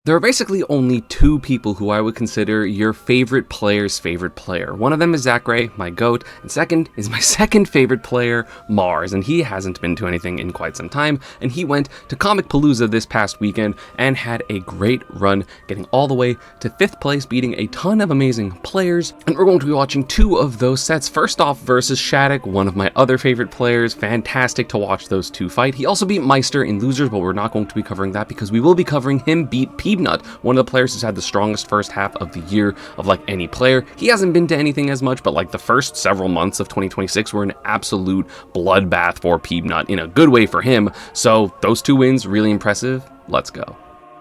There are basically only two people who I would consider your favorite player's favorite player. One of them is Zach Gray, my GOAT, and second is my second favorite player, Mars, and he hasn't been to anything in quite some time, and he went to Comicpalooza this past weekend and had a great run, getting all the way to 5th place, beating a ton of amazing players, and we're going to be watching two of those sets. First off, versus Shattuck, one of my other favorite players. Fantastic to watch those two fight. He also beat Meister in losers, but we're not going to be covering that because we will be covering him beat Peanut, one of the players who's had the strongest first half of the year of like any player. He hasn't been to anything as much, but like the first several months of 2026 were an absolute bloodbath for Peanut in a good way for him. So those two wins, really impressive. Let's go.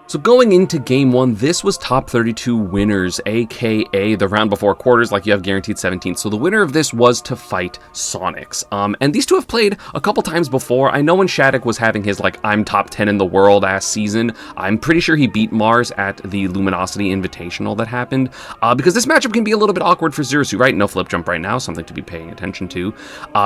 So going into game one, this was top 32 winners, aka the round before quarters, like you have guaranteed 17. So the winner of this was to fight Sonics. And these two have played a couple times before. I know when Shattuck was having his like I'm top 10 in the world ass season, I'm pretty sure he beat Mars at the Luminosity Invitational that happened. Because this matchup can be a little bit awkward for Zero Suit, right? No flip jump right now, something to be paying attention to.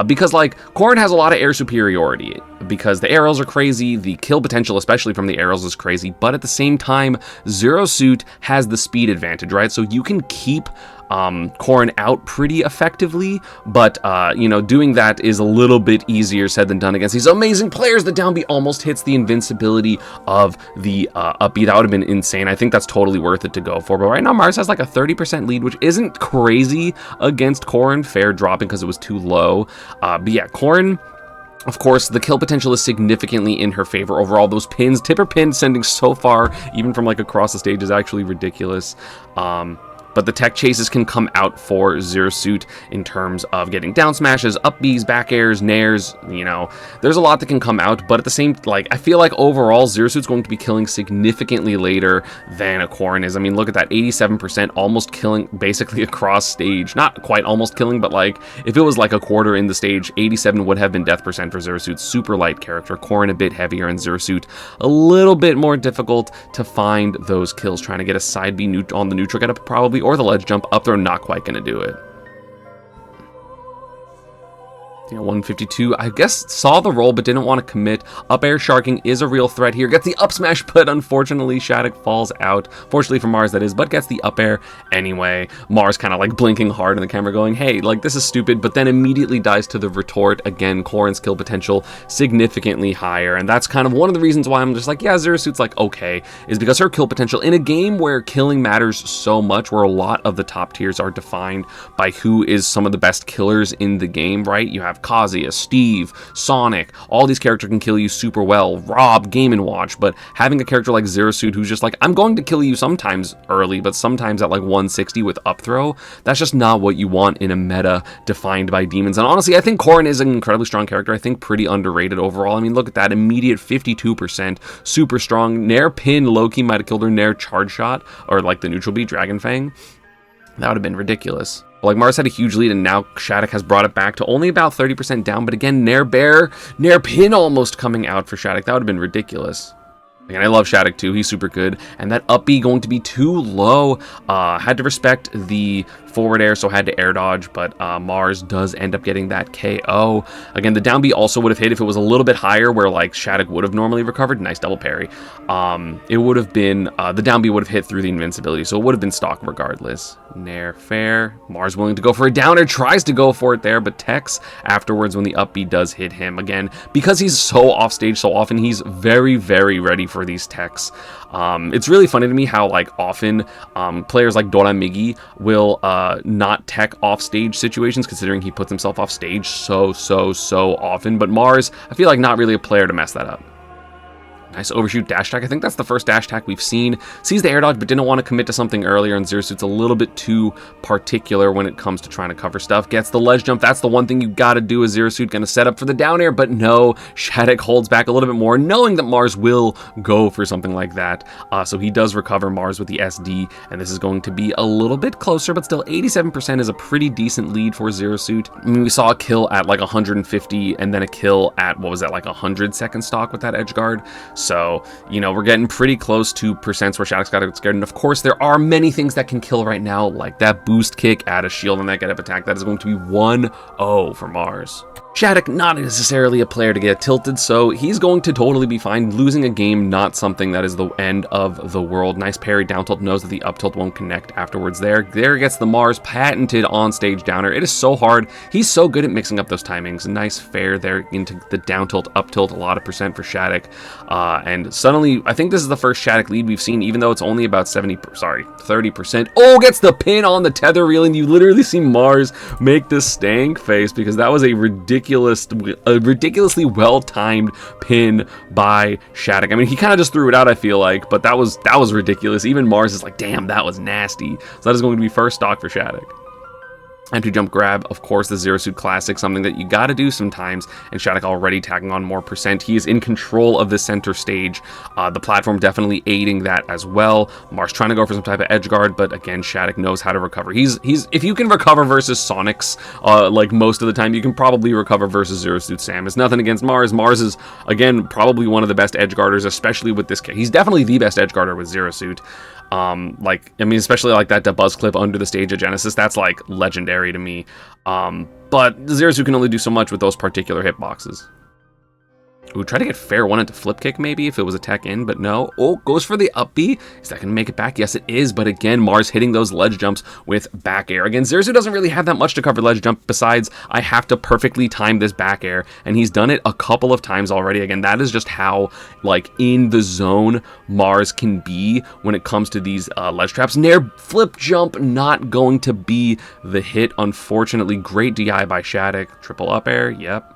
Because like Corrin has a lot of air superiority because the arrows are crazy, the kill potential, especially from the arrows, is crazy, but at the same time, Zero Suit has the speed advantage, right? So you can keep Corrin out pretty effectively, but you know, doing that is a little bit easier said than done against these amazing players. The down B almost hits the invincibility of the up B. That would have been insane. I think that's totally worth it to go for, but right now Mars has like a 30% lead, which isn't crazy against Corrin. Fair dropping because it was too low, but yeah, Corrin, of course, the kill potential is significantly in her favor overall. Those pins, tipper pin sending so far, even from like across the stage, is actually ridiculous. But the tech chases can come out for Zero Suit in terms of getting down smashes, up Bs, back airs, nairs, you know. There's a lot that can come out, but at the same, like, I feel like overall, Zero Suit's going to be killing significantly later than a Corrin is. I mean, look at that, 87%, almost killing basically across stage. Not quite almost killing, but like, if it was like a quarter in the stage, 87 would have been death percent for Zero Suit. Super light character, Corrin a bit heavier, and Zero Suit a little bit more difficult to find those kills. Trying to get a side B on the neutral get up probably, or the ledge jump up throw, not quite gonna do it. You know, 152, I guess saw the roll but didn't want to commit. Up air sharking is a real threat here. Gets the up smash, but unfortunately Shattuck falls out. Fortunately for Mars, that is, but gets the up air anyway. Mars kind of like blinking hard in the camera going, hey, like this is stupid, but then immediately dies to the retort. Again, Corrin's kill potential significantly higher, and that's kind of one of the reasons why I'm just like, yeah, Zero Suit's like okay, is because her kill potential in a game where killing matters so much, where a lot of the top tiers are defined by who is some of the best killers in the game, right? You have Kazuya, Steve, Sonic, all these characters can kill you super well, Rob, Game & Watch, but having a character like Zero Suit who's just like, I'm going to kill you sometimes early, but sometimes at like 160 with up throw, that's just not what you want in a meta defined by demons. And honestly, I think Corrin is an incredibly strong character. I think pretty underrated overall. I mean, look at that, immediate 52%, super strong. Nair pin, low-key might have killed her. Nair charge shot, or like the neutral beat, Dragon Fang. That would have been ridiculous. Like, Mars had a huge lead, and now Shattuck has brought it back to only about 30% down. But again, Nair pin almost coming out for Shattuck. That would have been ridiculous. And I love Shattuck too, he's super good. And that up B going to be too low. Had to respect the forward air, so had to air dodge, but Mars does end up getting that KO. Again, the down B also would have hit if it was a little bit higher, where like Shattuck would have normally recovered. Nice double parry. It would have been, the down B would have hit through the invincibility, so it would have been stock regardless. Nair fair. Mars willing to go for a downer, tries to go for it there, but techs afterwards when the up B does hit him. Again, because he's so off stage so often, he's very, very ready for these techs. It's really funny to me how like often players like Dora Migi will not tech off stage situations, considering he puts himself off stage so often. But Mars, I feel like not really a player to mess that up. Nice overshoot dash attack. I think that's the first dash attack we've seen. Sees the air dodge, but didn't want to commit to something earlier, and Zero Suit's a little bit too particular when it comes to trying to cover stuff. Gets the ledge jump. That's the one thing you gotta do as Zero Suit. Gonna set up for the down air, but no. Shattuck holds back a little bit more, knowing that Mars will go for something like that. So he does recover Mars with the SD, and this is going to be a little bit closer, but still 87% is a pretty decent lead for Zero Suit. I mean, we saw a kill at like 150, and then a kill at, what was that, like 100 second stock with that edge guard. So, you know, we're getting pretty close to percents where Shattuck's got to get scared. And of course, there are many things that can kill right now, like that boost kick, add a shield, and that get up attack. That is going to be 1-0 for Mars. Shattuck, not necessarily a player to get tilted, so he's going to totally be fine. Losing a game, not something that is the end of the world. Nice parry, down tilt, knows that the up tilt won't connect afterwards there. There gets the Mars patented on stage downer. It is so hard. He's so good at mixing up those timings. Nice fair there into the down tilt, up tilt, a lot of percent for Shattuck. And suddenly, I think this is the first Shattuck lead we've seen, even though it's only about 30%. Oh, gets the pin on the tether reel, and you literally see Mars make this stank face because that was a ridiculously well-timed pin by Shattuck. I mean, he kind of just threw it out, I feel like, but that was ridiculous. Even Mars is like, damn, that was nasty. So that is going to be first stock for Shattuck. Entry jump grab, of course, the Zero Suit Classic, something that you gotta do sometimes, and Shattuck already tagging on more percent. He is in control of the center stage. The platform definitely aiding that as well. Mars trying to go for some type of edge guard, but again, Shattuck knows how to recover. He's if you can recover versus Sonics, like most of the time, you can probably recover versus Zero Suit Sam. It's nothing against Mars. Mars is, again, probably one of the best edge guarders, especially with this kit. He's definitely the best edge guarder with Zero Suit. Especially like that buzz clip under the stage of Genesis, that's like legendary to me. But Zero Suit can only do so much with those particular hitboxes. Ooh, try to get fair one into flip kick maybe if it was a tech in, but no. Oh, goes for the up B. Is that going to make it back? Yes, it is. But again, Mars hitting those ledge jumps with back air. Again, Zero Suit doesn't really have that much to cover ledge jump besides I have to perfectly time this back air. And he's done it a couple of times already. Again, that is just how, like, in the zone Mars can be when it comes to these ledge traps. Nair flip jump not going to be the hit, unfortunately. Great DI by Shattuck. Triple up air. Yep.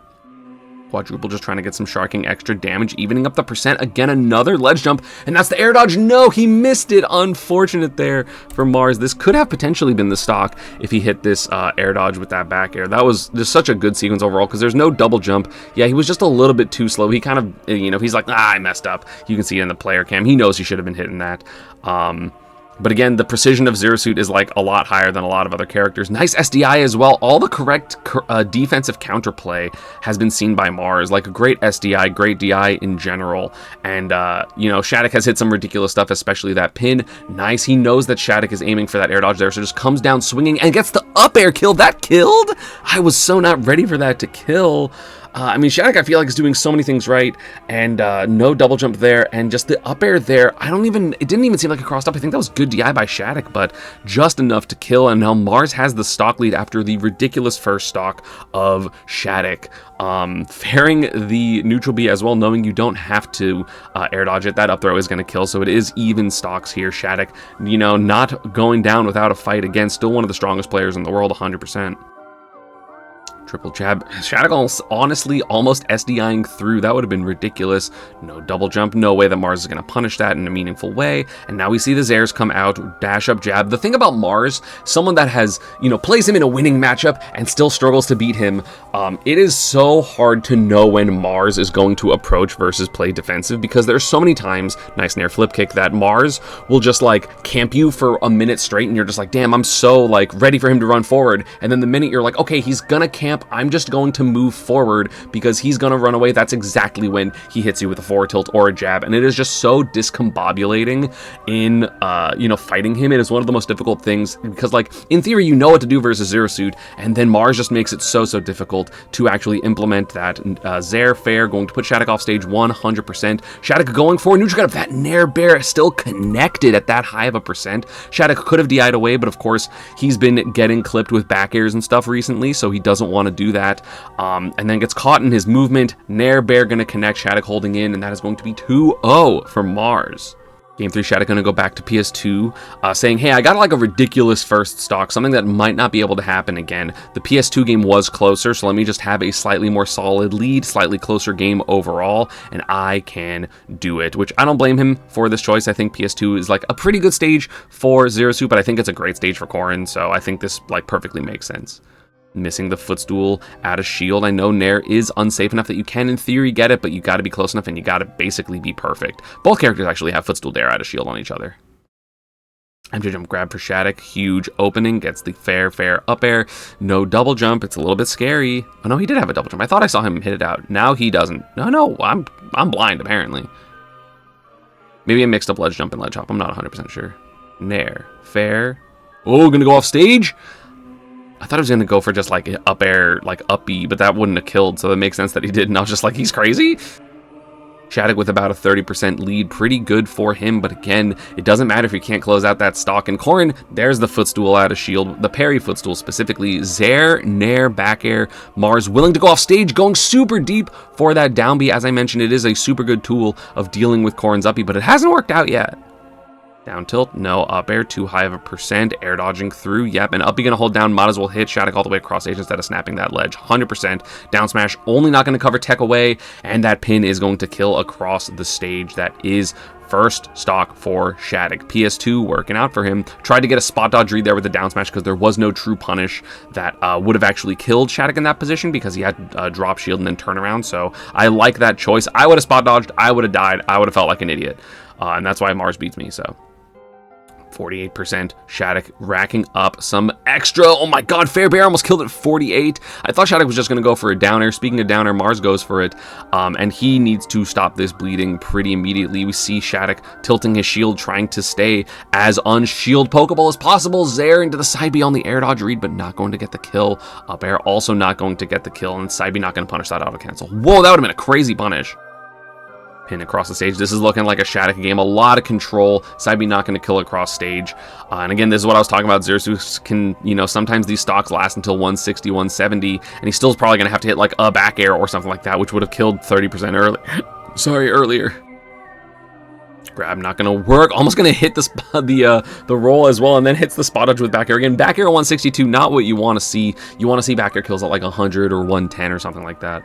Quadruple just trying to get some sharking extra damage, evening up the percent. Again, another ledge jump, and that's the air dodge. No, he missed it. Unfortunate there for Mars. This could have potentially been the stock if he hit this air dodge with that back air. That was just such a good sequence overall because there's no double jump. Yeah, he was just a little bit too slow. He kind of, he's like, I messed up. You can see it in the player cam. He knows he should have been hitting that. But again, the precision of Zero Suit is like a lot higher than a lot of other characters. Nice SDI as well. All the correct defensive counterplay has been seen by Mars. Like a great SDI, great DI in general. And, Shattuck has hit some ridiculous stuff, especially that pin. Nice. He knows that Shattuck is aiming for that air dodge there, so just comes down swinging and gets the up air kill. That killed? I was so not ready for that to kill. Shattuck, I feel like, is doing so many things right, and no double jump there, and just the up air there, it didn't even seem like it crossed up. I think that was good DI by Shattuck, but just enough to kill, and now Mars has the stock lead after the ridiculous first stock of Shattuck. Fairing the neutral B as well, knowing you don't have to air dodge it. That up throw is going to kill, so it is even stocks here. Shattuck, not going down without a fight. Again, still one of the strongest players in the world, 100%. Triple jab. Shattuck honestly almost SDIing through. That would have been ridiculous. No double jump. No way that Mars is going to punish that in a meaningful way. And now we see the Zairs come out. Dash up jab. The thing about Mars, someone that has, plays him in a winning matchup and still struggles to beat him, it is so hard to know when Mars is going to approach versus play defensive because there's so many times, nice Nair flip kick, that Mars will just like camp you for a minute straight and you're just like, damn, I'm so like ready for him to run forward. And then the minute you're like, okay, he's going to camp, I'm just going to move forward because he's going to run away. That's exactly when he hits you with a forward tilt or a jab. And it is just so discombobulating in, fighting him. It is one of the most difficult things because, like, in theory, you know what to do versus Zero Suit. And then Mars just makes it so difficult to actually implement that. Zair fair going to put Shattuck off stage 100%. Shattuck going for neutral cut. That Nair bear still connected at that high of a percent. Shattuck could have DI'd away, but of course, he's been getting clipped with back airs and stuff recently, so he doesn't want to do that. And then gets caught in his movement. Nair bear going to connect, Shattuck holding in, and that is going to be 2-0 for Mars. Game 3, Shattuck going to go back to PS2, saying, hey, I got like a ridiculous first stock, something that might not be able to happen again. The PS2 game was closer, so let me just have a slightly more solid lead, slightly closer game overall, and I can do it, which I don't blame him for this choice. I think PS2 is like a pretty good stage for Zero Suit, but I think it's a great stage for Corrin, so I think this like perfectly makes sense. Missing the footstool, add a shield. I know Nair is unsafe enough that you can in theory get it, but you got to be close enough and you got to basically be perfect. Both characters actually have footstool dare, add a shield on each other. MJ jump grab for Shattuck, huge opening, gets the fair up air, no double jump. It's a little bit scary. Oh no, he did have a double jump. I thought I saw him hit it out. Now he doesn't. No, I'm blind apparently. Maybe a mixed up ledge jump and ledge hop. I'm not 100% sure. Nair. Fair. Oh, gonna go off stage? I thought he was gonna go for just like up air, like up B, but that wouldn't have killed, so that makes sense that he did. And I was just like, he's crazy? Shattuck with about a 30% lead, pretty good for him, but again, it doesn't matter if you can't close out that stock. And Corrin, there's the footstool out of shield, the parry footstool specifically. Zair, Nair, back air, Mars willing to go off stage, going super deep for that down B. As I mentioned, it is a super good tool of dealing with Corrin's up B, but it hasn't worked out yet. Down tilt, no. Up air, too high of a percent. Air dodging through, yep. And up B gonna hold down, might as well hit Shattuck all the way across stage instead of snapping that ledge. 100%. Down smash, only not gonna cover tech away, and that pin is going to kill across the stage. That is first stock for Shattuck. PS2 working out for him. Tried to get a spot dodge read there with the down smash because there was no true punish that would have actually killed Shattuck in that position because he had drop shield and then turn around. So I like that choice. I would have spot dodged. I would have died. I would have felt like an idiot. And that's why Mars beats me, so. 48%. Shattuck racking up some extra. Oh my god, fair bear almost killed it at 48. I thought Shattuck was just going to go for a down air. Speaking of down air, Mars goes for it, and he needs to stop this bleeding pretty immediately. We see Shattuck tilting his shield, trying to stay as unshield Pokeball as possible. Zair into the side B on the air dodge read, but not going to get the kill. Up air also not going to get the kill, and side B not going to punish that auto cancel. Whoa, that would have been a crazy punish. Pin across the stage. This is looking like a Shattuck game. A lot of control. Side B not going to kill across stage. And again, this is what I was talking about. Zersus can, you know, sometimes these stocks last until 160, 170, and he still is probably going to have to hit like a back air or something like that, which would have killed 30% earlier. Grab not going to work. Almost going to hit the roll as well, and then hits the spot dodge with back air again. Back air 162, not what you want to see. You want to see back air kills at like 100 or 110 or something like that.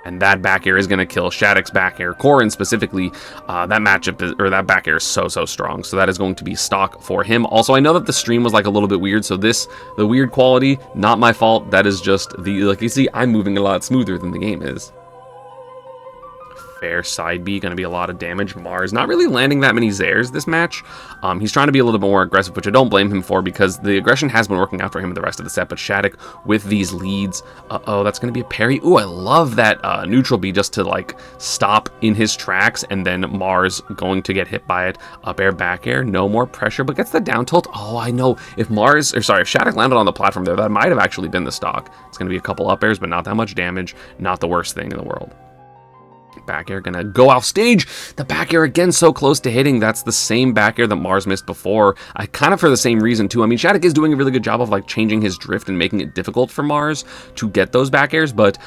And that back air is going to kill Shattuck's back air. Corrin specifically, that matchup is, or that back air is so strong. So that is going to be stock for him. Also, I know that the stream was like a little bit weird. So the weird quality, not my fault. That is just like you see, I'm moving a lot smoother than the game is. Fair side B, going to be a lot of damage. Mars not really landing that many Zairs this match. He's trying to be a little bit more aggressive, which I don't blame him for because the aggression has been working out for him in the rest of the set. But Shattuck with these leads, that's going to be a parry. Ooh, I love that neutral B just to like stop in his tracks, and then Mars going to get hit by it. Up air, back air, no more pressure, but gets the down tilt. Oh, I know. If Shattuck landed on the platform there, that might have actually been the stock. It's going to be a couple up airs, but not that much damage. Not the worst thing in the world. Back air gonna go off stage. The back air again so close to hitting. That's the same back air that Mars missed before. Kind of for the same reason too. I mean, Shattuck is doing a really good job of like changing his drift and making it difficult for Mars to get those back airs, but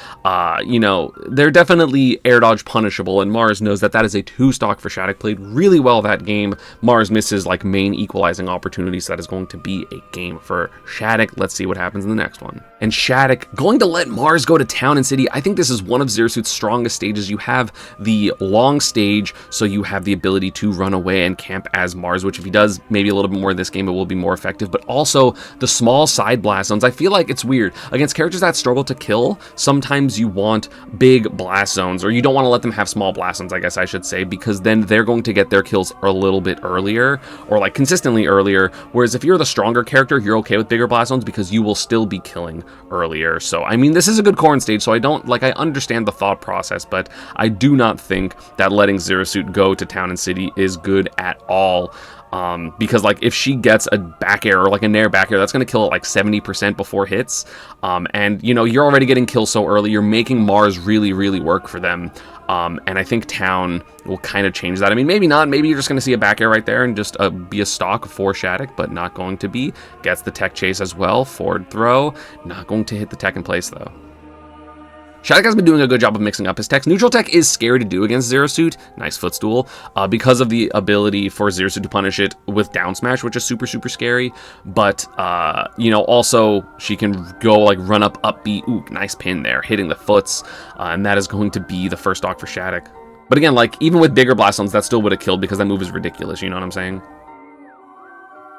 you know, they're definitely air dodge punishable, and Mars knows that that is a 2 stock for Shattuck. Played really well that game. Mars misses like main equalizing opportunities. So that is going to be a game for Shattuck. Let's see what happens in the next one. And Shattuck going to let Mars go to Town and City. I think this is one of Zersuit's strongest stages. You have the long stage, so you have the ability to run away and camp as Mars, which if he does maybe a little bit more in this game, it will be more effective. But also the small side blast zones. I feel like it's weird. Against characters that struggle to kill, sometimes you want big blast zones, or you don't want to let them have small blast zones, I guess I should say, because then they're going to get their kills a little bit earlier, or like consistently earlier. Whereas if you're the stronger character, you're okay with bigger blast zones because you will still be killing earlier. So, I mean, this is a good Corrin stage, so I understand the thought process, but I do not think that letting Zerasuit go to Town and City is good at all. Because like if she gets a back air or like a Nair back air, that's going to kill it like 70% before hits. And you know, you're already getting kills so early, you're making Mars really work for them. And I think Town will kind of change that. I mean, maybe not. Maybe you're just going to see a back air right there and just be a stock for Shattuck, but not going to be. Gets the tech chase as well. Forward throw. Not going to hit the tech in place though. Shattuck has been doing a good job of mixing up his techs. Neutral tech is scary to do against Zerasuit. Nice footstool. Because of the ability for Zerasuit to punish it with down smash, which is super scary. But, you know, also she can go like run up B. Ooh, nice pin there, hitting the foots. And that is going to be the first stock for Shattuck. But again, like even with bigger blast zones, that still would have killed because that move is ridiculous. You know what I'm saying?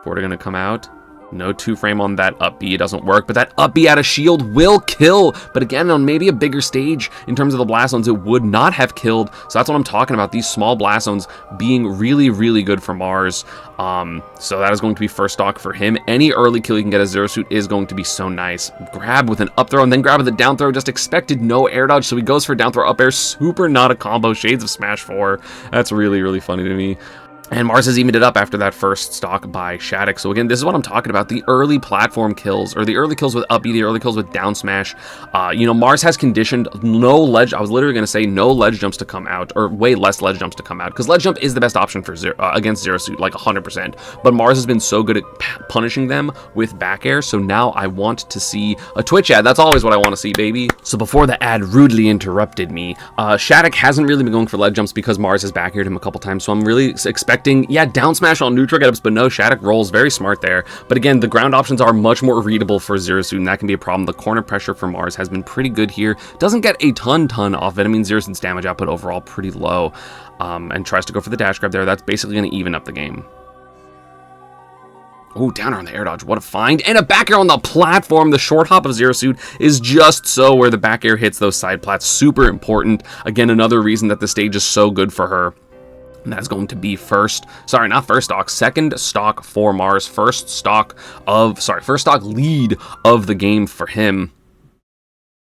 Forward going to come out. No 2-frame on that up B, it doesn't work, but that up B out of shield will kill. But again, on maybe a bigger stage in terms of the blast zones, it would not have killed. So that's what I'm talking about, these small blast zones being really good for Mars. So that is going to be first stock for him. Any early kill you can get as Zerasuit is going to be so nice. Grab with an up throw and then grab with a down throw, just expected no air dodge, so he goes for down throw up air, super not a combo, shades of Smash 4. That's really funny to me. And Mars has evened it up after that first stock by Shattuck. So again, this is what I'm talking about. The early platform kills, or the early kills with up B, the early kills with down smash. You know, Mars has conditioned no ledge. I was literally going to say no ledge jumps to come out, or way less ledge jumps to come out, because ledge jump is the best option for against Zero Suit, like 100%. But Mars has been so good at punishing them with back air. So now I want to see a Twitch ad. That's always what I want to see, baby. So before the ad rudely interrupted me, Shattuck hasn't really been going for ledge jumps because Mars has back aired him a couple times. So I'm really expecting, yeah, down smash on neutral get-ups, but no, Shattuck rolls very smart there. But again, the ground options are much more readable for Zero Suit, and that can be a problem. The corner pressure for Mars has been pretty good here. Doesn't get a ton off it. I mean, Zero Suit's damage output overall pretty low, and tries to go for the dash grab there. That's basically going to even up the game. Oh, downer on the air dodge. What a find. And a back air on the platform. The short hop of Zero Suit is just so where the back air hits those side plats. Super important. Again, another reason that the stage is so good for her. And that's going to be second stock for Mars. First stock lead of the game for him.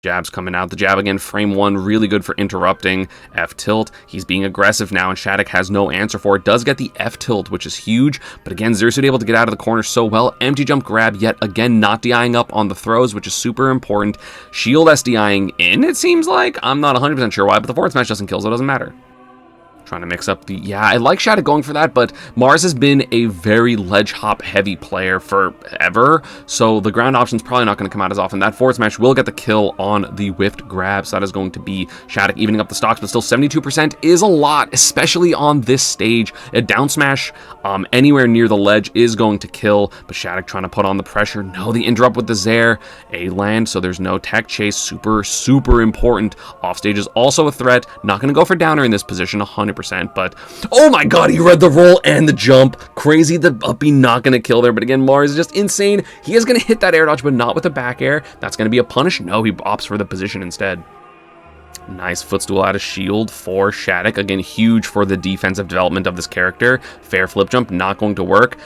Jabs coming out. The jab again, frame one, really good for interrupting. F tilt. He's being aggressive now, and Shattuck has no answer for it. Does get the F tilt, which is huge, but again, Zero Suit able to get out of the corner so well. Empty jump grab, yet again, not DIing up on the throws, which is super important. Shield SDIing in, it seems like. I'm not 100% sure why, but the forward smash doesn't kill, so it doesn't matter. Trying to mix up the... Yeah, I like Shattuck going for that, but Mars has been a very ledge hop heavy player forever, so the ground option's probably not going to come out as often. That forward smash will get the kill on the whiffed grab, so that is going to be Shattuck evening up the stocks, but still 72% is a lot, especially on this stage. A down smash anywhere near the ledge is going to kill, but Shattuck trying to put on the pressure. No, the interrupt with the Zair. A land, so there's no tech chase. Super important. Offstage is also a threat. Not going to go for downer in this position, 100%. But oh my god, he read the roll and the jump. Crazy, the up B not going to kill there, but again, Mars is just insane. He is going to hit that air dodge, but not with the back air. That's going to be a punish. No, he opts for the position instead. Nice footstool out of shield for Shattuck. Again, huge for the defensive development of this character. Fair flip jump, not going to work.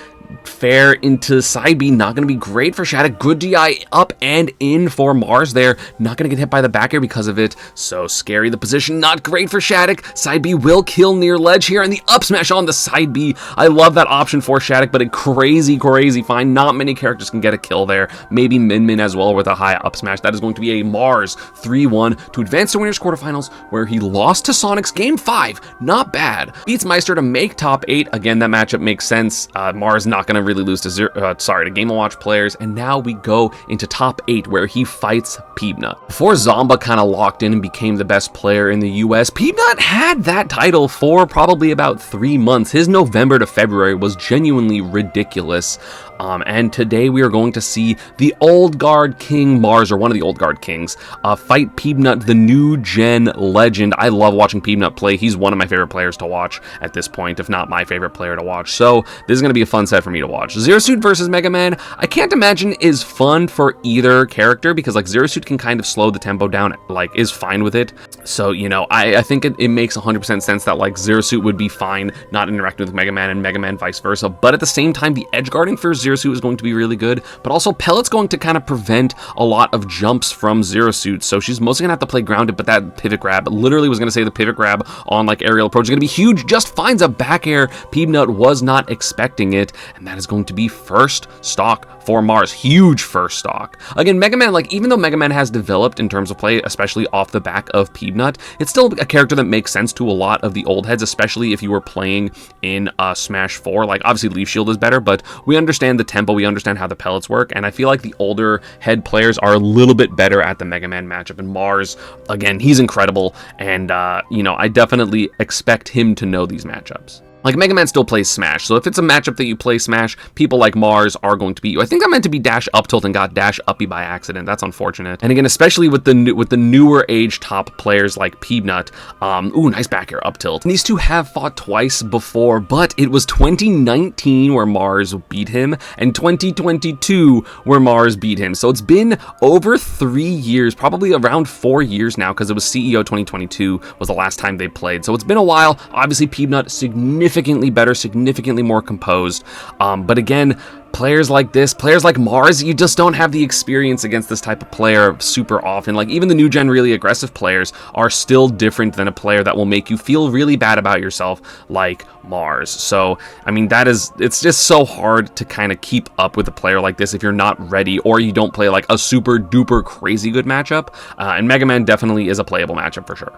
Fair into side B, not going to be great for Shattuck. Good DI up and in for Mars there. Not going to get hit by the back air because of it. So scary. The position, not great for Shattuck. Side B will kill near ledge here, and the up smash on the side B. I love that option for Shattuck, but a crazy find. Not many characters can get a kill there. Maybe Min as well with a high up smash. That is going to be a Mars 3-1 to advance to winners quarterfinals, where he lost to Sonic's game 5. Not bad. Beats Meister to make top 8. Again, that matchup makes sense. Mars not going to really lose to Game & Watch players, and now we go into top 8 where he fights Peanut. Before Zomba kind of locked in and became the best player in the US, Peanut had that title for probably about 3 months. His November to February was genuinely ridiculous. And today we are going to see the old guard king Mars, or one of the old guard kings, fight Peanut, the new gen legend. I love watching Peanut play. He's one of my favorite players to watch at this point, if not my favorite player to watch. So this is going to be a fun set for me to watch. Zero Suit versus Mega Man, I can't imagine is fun for either character, because like Zero Suit can kind of slow the tempo down, like is fine with it. So, you know, I think it makes 100% sense that like Zero Suit would be fine not interacting with Mega Man, and Mega Man vice versa. But at the same time, the edge guarding for Zero Suit is going to be really good, but also Pellet's going to kind of prevent a lot of jumps from Zero Suit, so she's mostly gonna have to play grounded. But that pivot grab, literally was gonna say the pivot grab on like aerial approach is gonna be huge. Just finds a back air. Peanut was not expecting it, and that is going to be first stock for Mars. Huge first stock. Again, Mega Man, like even though Mega Man has developed in terms of play, especially off the back of Peanut, it's still a character that makes sense to a lot of the old heads, especially if you were playing in Smash 4. Like obviously Leaf Shield is better, but we understand the tempo, we understand how the pellets work, and I feel like the older head players are a little bit better at the Mega Man matchup. And Mars, again, he's incredible, and you know, I definitely expect him to know these matchups. Like, Mega Man still plays Smash, so if it's a matchup that you play Smash, people like Mars are going to beat you. I think I meant to be dash up tilt and got dash uppy by accident. That's unfortunate. And again, especially with the newer age top players like Peanut. Ooh, nice back air up tilt. And these two have fought twice before, but it was 2019 where Mars beat him, and 2022 where Mars beat him. So it's been over 3 years, probably around 4 years now, because it was CEO 2022 was the last time they played. So it's been a while. Obviously, Peanut significantly significantly better, significantly more composed. But again, players like this, players like Mars, you just don't have the experience against this type of player super often. Like, even the new gen really aggressive players are still different than a player that will make you feel really bad about yourself like Mars. So, I mean, it's just so hard to kind of keep up with a player like this if you're not ready or you don't play like a super duper crazy good matchup. And Mega Man definitely is a playable matchup for sure.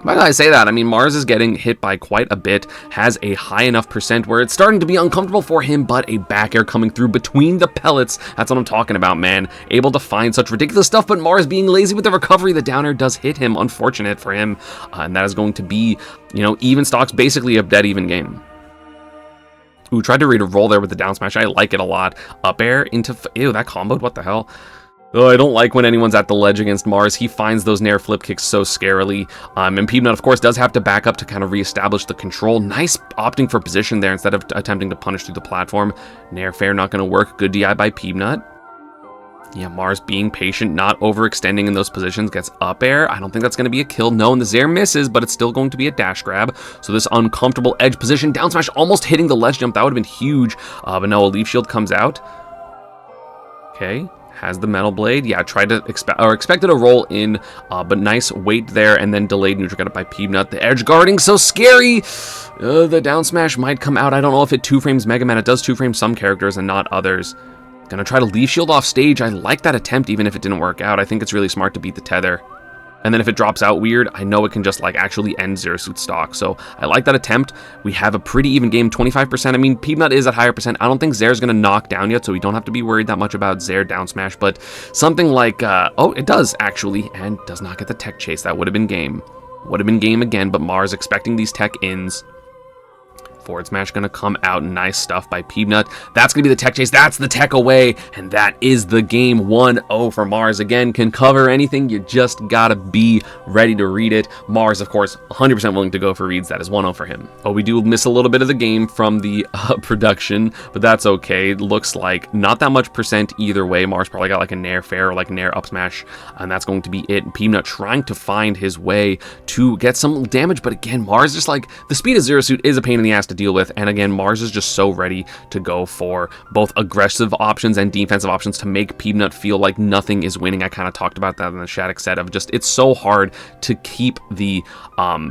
Why did I say that? I mean, Mars is getting hit by quite a bit, has a high enough percent where it's starting to be uncomfortable for him, but a back air coming through between the pellets, that's what I'm talking about, man. Able to find such ridiculous stuff, but Mars being lazy with the recovery, the down air does hit him, unfortunate for him, and that is going to be, you know, even stocks, basically a dead even game. Ooh, tried to read a roll there with the down smash, I like it a lot. Up air into, ew, that comboed, what the hell? Oh, I don't like when anyone's at the ledge against Mars. He finds those Nair flip kicks so scarily. And Peanut, of course, does have to back up to kind of reestablish the control. Nice opting for position there instead of attempting to punish through the platform. Nair fair not going to work. Good DI by Peanut. Yeah, Mars being patient, not overextending in those positions, gets up air. I don't think that's going to be a kill. No, and the Zair misses, but it's still going to be a dash grab. So this uncomfortable edge position, down smash almost hitting the ledge jump. That would have been huge. But no, a leaf shield comes out. Okay. Has the metal blade. Yeah, tried to expected a roll in, but nice wait there, and then delayed neutral got it by Peanut. The edge guarding so scary. The down smash might come out. I don't know if it two frames Mega Man. It does two frame some characters and not others. Gonna try to leaf shield off stage. I like that attempt, even if it didn't work out. I think it's really smart to beat the tether. And then if it drops out weird, I know it can just like actually end Zero Suit stock. So I like that attempt. We have a pretty even game, 25%. I mean, Peanut is at higher percent. I don't think Zair's going to knock down yet, so we don't have to be worried that much about Zair down smash. But something like, oh, it does actually, and does not get the tech chase. That would have been game. Would have been game again, but Mars expecting these tech ins. Forward smash going to come out. Nice stuff by Peanut. That's going to be the tech chase. That's the tech away. And that is the game. 1-0 for Mars. Again, can cover anything. You just got to be ready to read it. Mars, of course, 100% willing to go for reads. That is 1-0 for him. Oh, we do miss a little bit of the game from the production, but that's okay. It looks like not that much percent either way. Mars probably got like a Nair fair or like a Nair up smash, and that's going to be it. Peanut trying to find his way to get some damage, but again, Mars just like, the speed of Zero Suit is a pain in the ass to deal with, and again, Mars is just so ready to go for both aggressive options and defensive options to make Peanut feel like nothing is winning. I kind of talked about that in the Shattuck set of just, it's so hard to keep the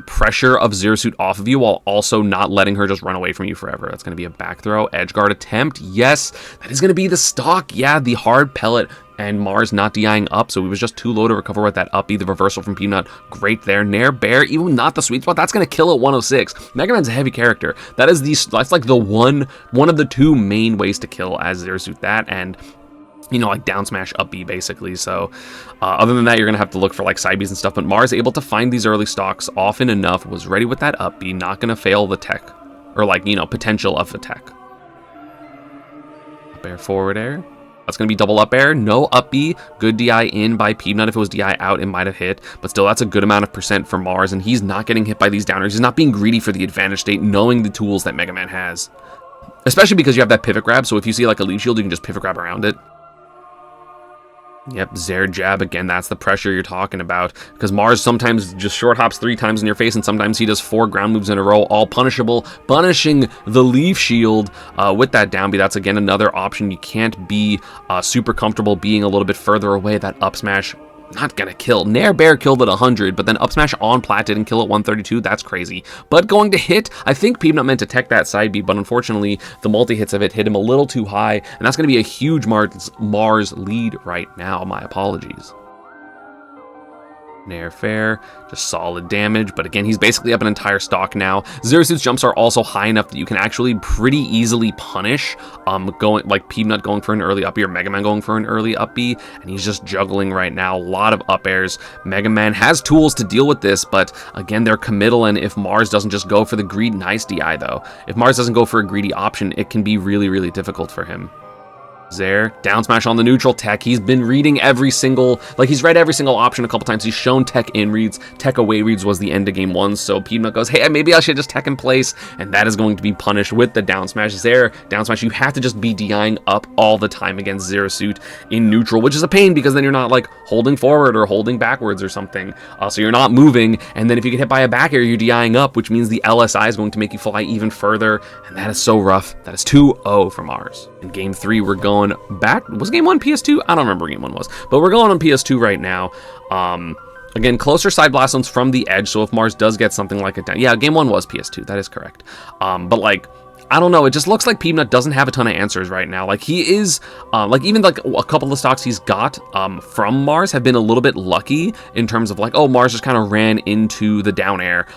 pressure of Zero Suit off of you while also not letting her just run away from you forever. That's going to be a back throw, edge guard attempt. Yes, that is going to be the stock. Yeah, the hard pellet. And Mars not DIing up, so he was just too low to recover with that up B. The reversal from Peanut, great there. Nair Bear, even not the sweet spot, that's going to kill at 106. Mega Man's a heavy character. That's like the one of the two main ways to kill as Zero Suit, that and, you know, like down smash up B basically. So other than that, you're gonna have to look for like side Bs and stuff, but Mars able to find these early stocks often enough, was ready with that up B, not gonna fail the tech, or like, you know, potential of the tech. Up air, forward air. That's going to be double up air, no up B, good DI in by Peanut. If it was DI out, it might have hit, but still, that's a good amount of percent for Mars, and he's not getting hit by these downers. He's not being greedy for the advantage state, knowing the tools that Mega Man has. Especially because you have that pivot grab, so if you see like a leaf shield, you can just pivot grab around it. Yep, Zair jab, again, that's the pressure you're talking about, because Mars sometimes just short hops 3 times in your face, and sometimes he does 4 ground moves in a row, all punishable, punishing the leaf shield with that down B. That's, again, another option. You can't be super comfortable being a little bit further away. That up smash, not gonna kill. Nair Bear killed at 100, but then up smash on plat didn't kill at 132. That's crazy. But going to hit, I think Peanut meant to tech that side B, but unfortunately, the multi-hits of it hit him a little too high, and that's gonna be a huge Mars lead right now. My apologies. Nair fair, just solid damage, but again, he's basically up an entire stock now. Zero Suit's jumps are also high enough that you can actually pretty easily punish going like Peanut going for an early up B or Mega Man going for an early up B, and he's just juggling right now. A lot of up airs. Mega Man has tools to deal with this, but again, they're committal, and if Mars doesn't just go for the greed, nice DI though. If Mars doesn't go for a greedy option, it can be really, really difficult for him. Zaire, down smash on the neutral tech. He's been reading every single, like he's read every single option a couple times. He's shown tech in reads. Tech away reads was the end of game 1. So Peanut goes, hey, maybe I should just tech in place. And that is going to be punished with the down smash. Zaire, down smash, you have to just be DIing up all the time against Zero Suit in neutral, which is a pain because then you're not like holding forward or holding backwards or something. So you're not moving. And then if you get hit by a back air, you're DIing up, which means the LSI is going to make you fly even further. And that is so rough. That is 2-0 from ours. In game 3, we're going back. Was game 1 PS2? I don't remember what game 1 was, but we're going on PS2 right now. Again, closer side blast zones from the edge, so if Mars does get something like a down, yeah, game 1 was PS2, that is correct. But like, I don't know, it just looks like Peanut doesn't have a ton of answers right now. Like, he is, like, even like a couple of stocks he's got from Mars have been a little bit lucky in terms of like, oh, Mars just kind of ran into the down air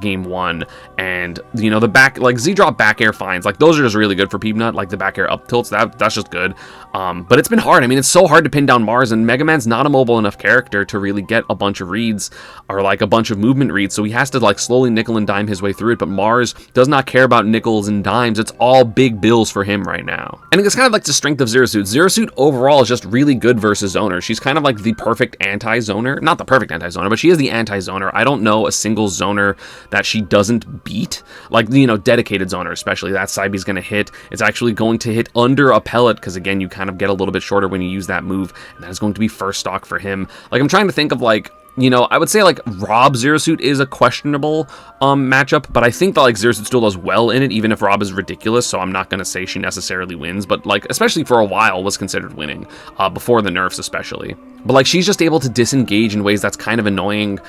game 1, and, you know, the back, like, Z-drop back air finds, like, those are just really good for Peanut, like the back air up tilts, that's just good. But it's been hard. I mean, it's so hard to pin down Mars, and Mega Man's not a mobile enough character to really get a bunch of reads, or like a bunch of movement reads, so he has to like slowly nickel and dime his way through it, but Mars does not care about nickels and dimes. It's all big bills for him right now. And it's kind of like the strength of Zero Suit. Zero Suit overall is just really good versus zoner. She's kind of like the perfect anti-zoner. Not the perfect anti-zoner, but she is the anti-zoner. I don't know a single zoner that she doesn't beat. Like, you know, dedicated zoner especially. That side B's going to hit. It's actually going to hit under a pellet because, again, you kind of get a little bit shorter when you use that move. And that is going to be first stock for him. Like, I'm trying to think of, like, you know, I would say like Rob Zero Suit is a questionable matchup, but I think that like Zero Suit still does well in it, even if Rob is ridiculous, so I'm not going to say she necessarily wins, but like, especially for a while, was considered winning, before the nerfs especially. But like, she's just able to disengage in ways that's kind of annoying.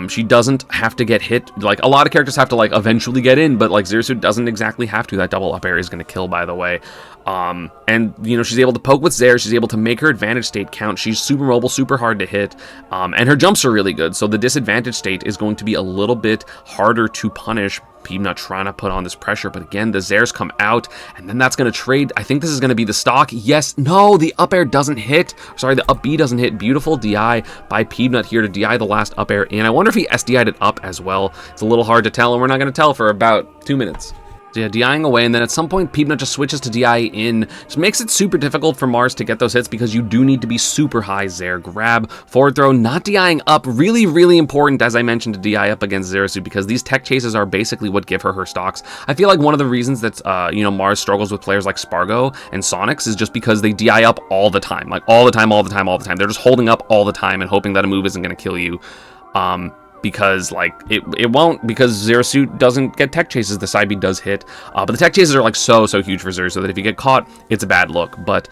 She doesn't have to get hit. Like, a lot of characters have to like eventually get in, but like Zero Suit doesn't exactly have to. That double up air is going to kill, by the way. And, you know, she's able to poke with Zaire. She's able to make her advantage state count. She's super mobile, super hard to hit. And her jumps are really good. So the disadvantage state is going to be a little bit harder to punish. Peanut trying to put on this pressure, but again, the Zairs come out, and then that's going to trade. I think this is going to be the stock. Yes, no, the up air doesn't hit. Sorry, the up B doesn't hit. Beautiful DI by Peanut here to DI the last up air in. I wonder if he SDI'd it up as well. It's a little hard to tell, and we're not going to tell for about 2 minutes. So yeah, DIing away, and then at some point, Peanut just switches to DI in. Just makes it super difficult for Mars to get those hits because you do need to be super high Zaire. Grab, forward throw, not DIing up. Really, really important, as I mentioned, to DI up against Zero Suit because these tech chases are basically what give her stocks. I feel like one of the reasons that, you know, Mars struggles with players like Spargo and Sonics is just because they DI up all the time. Like, all the time, all the time, all the time. They're just holding up all the time and hoping that a move isn't going to kill you. Because like it won't, because Zero Suit doesn't get tech chases. The side B does hit, but the tech chases are like so huge for Zero, so that if you get caught, it's a bad look. But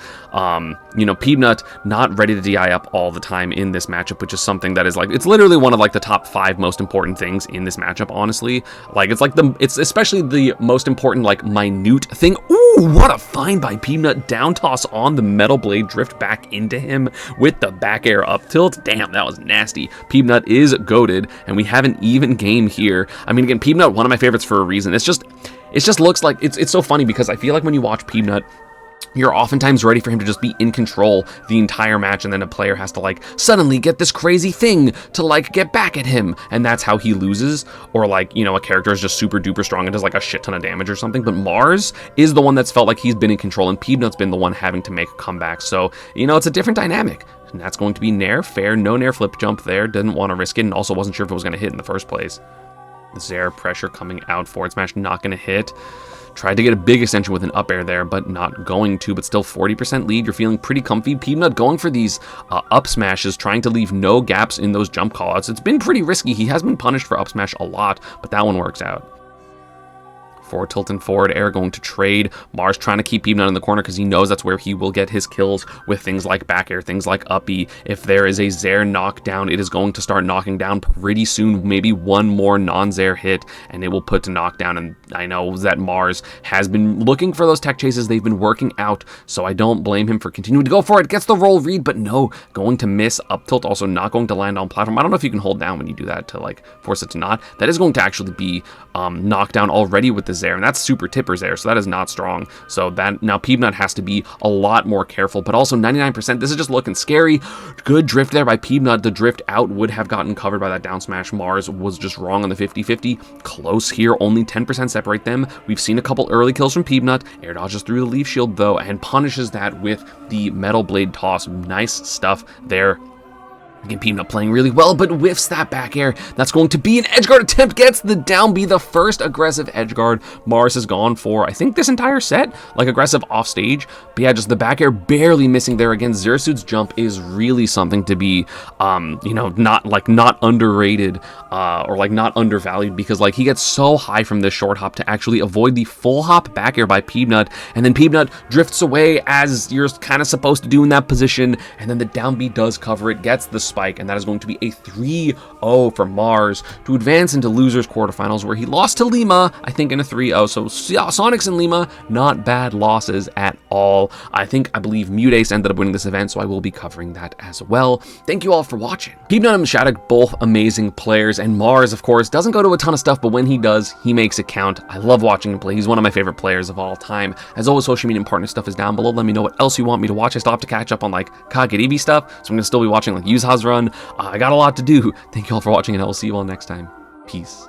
you know, Peanut not ready to DI up all the time in this matchup, which is something that is like, it's literally one of like the top 5 most important things in this matchup, honestly. Like, it's like it's especially the most important like minute thing. Ooh, what a find by Peanut. Down toss on the metal blade, drift back into him with the back air up tilt. Damn, that was nasty. Peanut is goated, and we have an even game here. I mean, again, Peanut, one of my favorites for a reason. It just looks like, it's so funny because I feel like when you watch Peanut, you're oftentimes ready for him to just be in control the entire match, and then a player has to like suddenly get this crazy thing to like get back at him, and that's how he loses. Or like, you know, a character is just super duper strong and does like a shit ton of damage or something, but Mars is the one that's felt like he's been in control, and Peanut's been the one having to make a comeback. So, you know, it's a different dynamic. And that's going to be Nair. Fair, no Nair flip jump there. Didn't want to risk it, and also wasn't sure if it was going to hit in the first place. The Zaire pressure coming out. Forward smash not going to hit. Tried to get a big extension with an up air there, but not going to. But still 40% lead. You're feeling pretty comfy. Peanut going for these up smashes, trying to leave no gaps in those jump callouts. It's been pretty risky. He has been punished for up smash a lot, but that one works out. Forward tilt and forward air going to trade. Mars trying to keep Peanut in the corner because he knows that's where he will get his kills with things like back air, things like up B. If there is a Zaire knockdown, it is going to start knocking down pretty soon. Maybe one more non-Zaire hit and it will put to knockdown. And I know that Mars has been looking for those tech chases. They've been working out, so I don't blame him for continuing to go for it. Gets the roll read, but no, going to miss. Up tilt also not going to land on platform. I don't know if you can hold down when you do that to like force it to not. That is going to actually be knockdown already with the is there, and that's super tippers there, so that is not strong. So that now Peanut has to be a lot more careful, but also 99%, this is just looking scary. Good drift there by Peanut. The drift out would have gotten covered by that down smash. Mars was just wrong on the 50-50. Close here, only 10% separate them. We've seen a couple early kills from Peanut. Air dodges through the leaf shield though, and punishes that with the metal blade toss. Nice stuff there. Again, Peanut playing really well, but whiffs that back air. That's going to be an edgeguard attempt, gets the down B, the first aggressive edgeguard Mars has gone for, I think, this entire set, like aggressive off stage. But yeah, just the back air barely missing there. Again, Zersuit's jump is really something to be, you know, not underrated or like not undervalued, because like he gets so high from this short hop to actually avoid the full hop back air by Peanut, and then Peanut drifts away as you're kind of supposed to do in that position, and then the down B does cover it, gets the spike, and that is going to be a 3-0 for Mars to advance into losers quarterfinals, where he lost to Lima, I think, in a 3-0. So Sonics and Lima, not bad losses at all. I believe Muteace ended up winning this event, so I will be covering that as well. Thank you all for watching. Peanut and Shattuck, both amazing players, and Mars, of course, doesn't go to a ton of stuff, but when he does, he makes it count. I love watching him play. He's one of my favorite players of all time. As always, social media and partner stuff is down below. Let me know what else you want me to watch. I still have to catch up on like Kageribi stuff, so I'm gonna still be watching like Yuza's run. I got a lot to do. Thank you all for watching, and I will see you all next time. Peace.